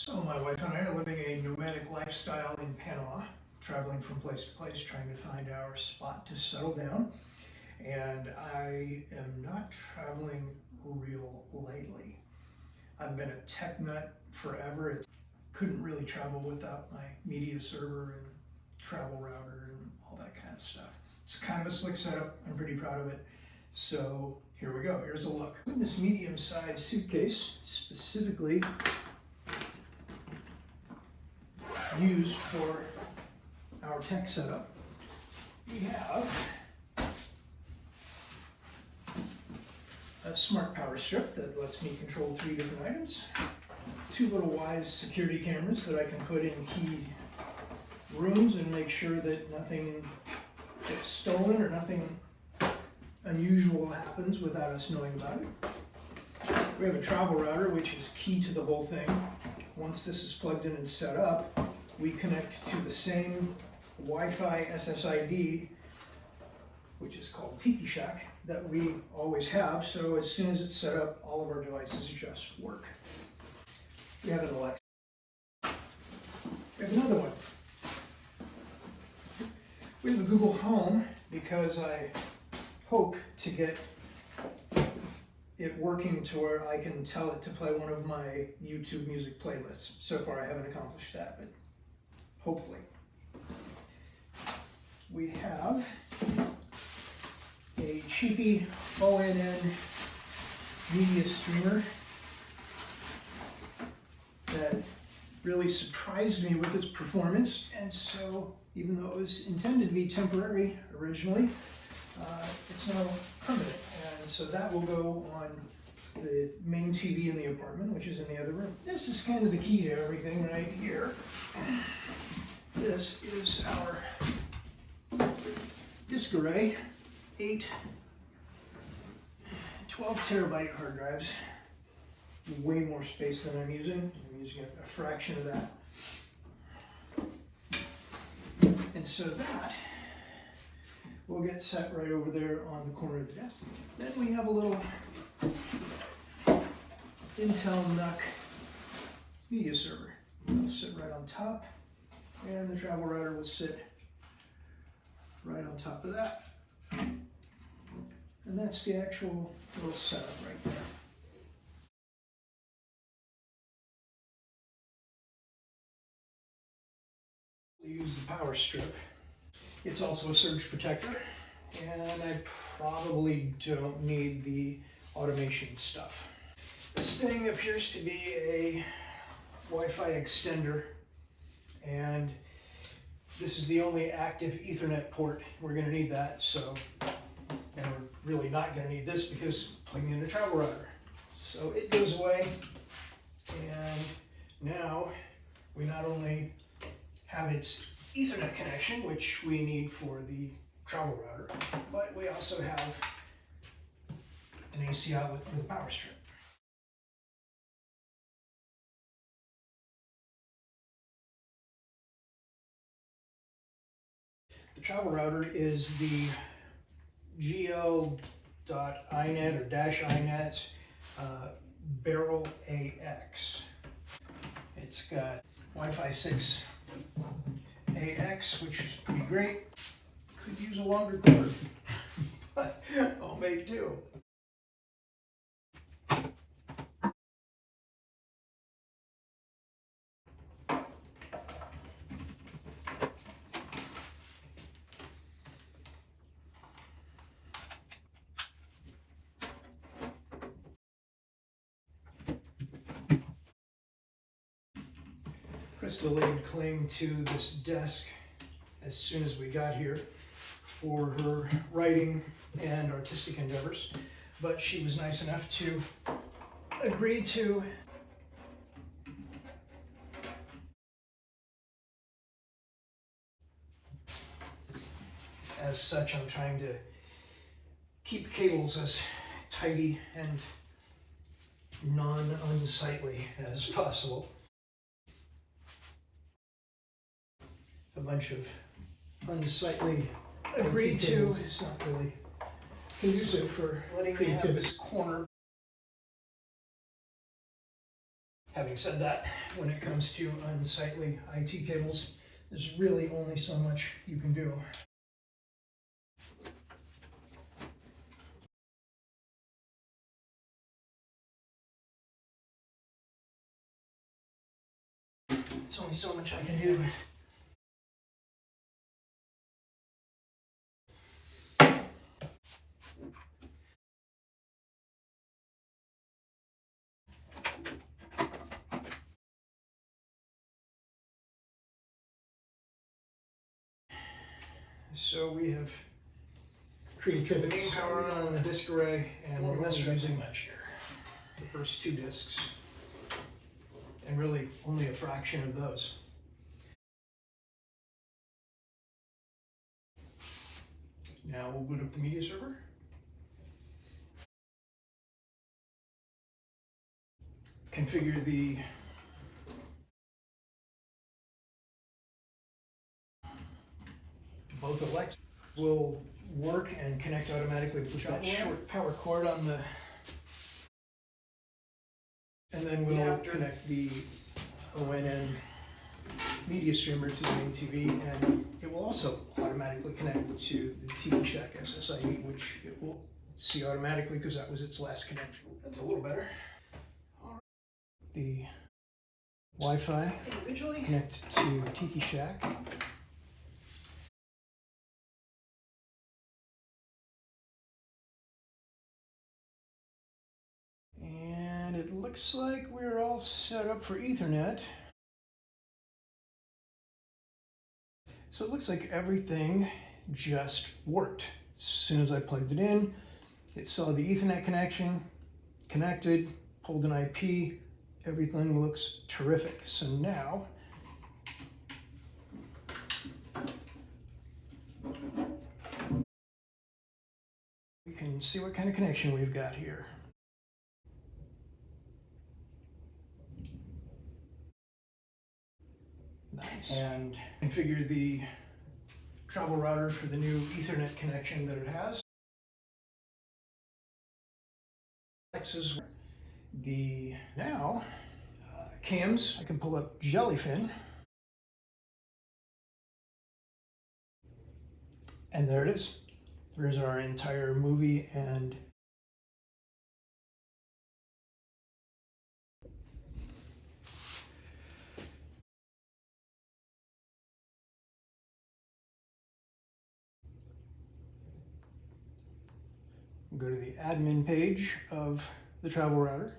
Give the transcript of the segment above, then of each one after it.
So my wife and I are living a nomadic lifestyle in Panama, traveling from place to place, trying to find our spot to settle down. And I am not traveling real lightly. I've been a tech nut forever. Couldn't really travel without my media server and travel router and all that kind of stuff. It's kind of a slick setup. I'm pretty proud of it. So here we go. Here's a look. In this medium-sized suitcase, specifically used for our tech setup, we have a smart power strip that lets me control 3 different items, 2 little Wise security cameras that I can put in key rooms and make sure that nothing gets stolen or nothing unusual happens without us knowing about it. We have a travel router, which is key to the whole thing. Once this is plugged in and set up, we connect to the same Wi-Fi SSID, which is called Tiki Shack, that we always have. So as soon as it's set up, all of our devices just work. We have an Alexa. We have another one. We have a Google Home because I hope to get it working to where I can tell it to play one of my YouTube music playlists. So far I haven't accomplished that, but hopefully. We have a cheapy ONN media streamer that really surprised me with its performance, and so even though it was intended to be temporary originally, it's now permanent, and so that will go on the main TV in the apartment, which is in the other room. This is kind of the key to everything right here. This is our disk array, 8 12 terabyte hard drives, way more space than I'm using. I'm using a fraction of that. And so that will get set right over there on the corner of the desk. Then we have a little Intel NUC media server. It'll sit right on top, and the travel router will sit right on top of that. And that's the actual little setup right there. We use the power strip. It's also a surge protector, and I probably don't need the automation stuff. This thing appears to be a Wi-Fi extender, and this is the only active Ethernet port. We're going to need that, so, and we're really not going to need this because plugging in a travel router. So it goes away, and now we not only have its Ethernet connection, which we need for the travel router, but we also have an AC outlet for the power strip. The travel router is the gl.inet or -inet Barrel AX. It's got Wi-Fi 6 AX, which is pretty great. Could use a longer cord, but I'll make do. Crystal laid claim to this desk as soon as we got here for her writing and artistic endeavors, but she was nice enough to agree to as such. I'm trying to keep cables as tidy and non-unsightly as possible. A bunch of unsightly agreed to is not really conducive for letting me have this corner Having said that, when it comes to unsightly IT cables, there's really only so much you can do. There's only so much I can do. So we have created the main power on the disk array, and we're not using much here. The first 2 disks, and really only a fraction of those. Now we'll boot up the media server. Configure the both elects will work and connect automatically with that short power cord on the, and then we'll connect the ONN media streamer to the main TV, and it will also automatically connect to the TV Shack SSID, which it will see automatically because that was its last connection. That's a little better. The Wi-Fi individually connect to Tiki Shack. And it looks like we're all set up for Ethernet. So it looks like everything just worked. As soon as I plugged it in, it saw the Ethernet connection, connected, pulled an IP, everything looks terrific. So now, we can see what kind of connection we've got here. Nice. And configure the travel router for the new Ethernet connection that it has. The now cams, I can pull up Jellyfin, and there it is. There's our entire movie and go to the admin page of the travel router.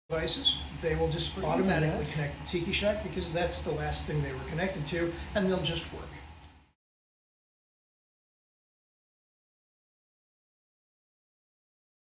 Devices, they will just automatically connect to Tiki Shack because that's the last thing they were connected to, and they'll just work.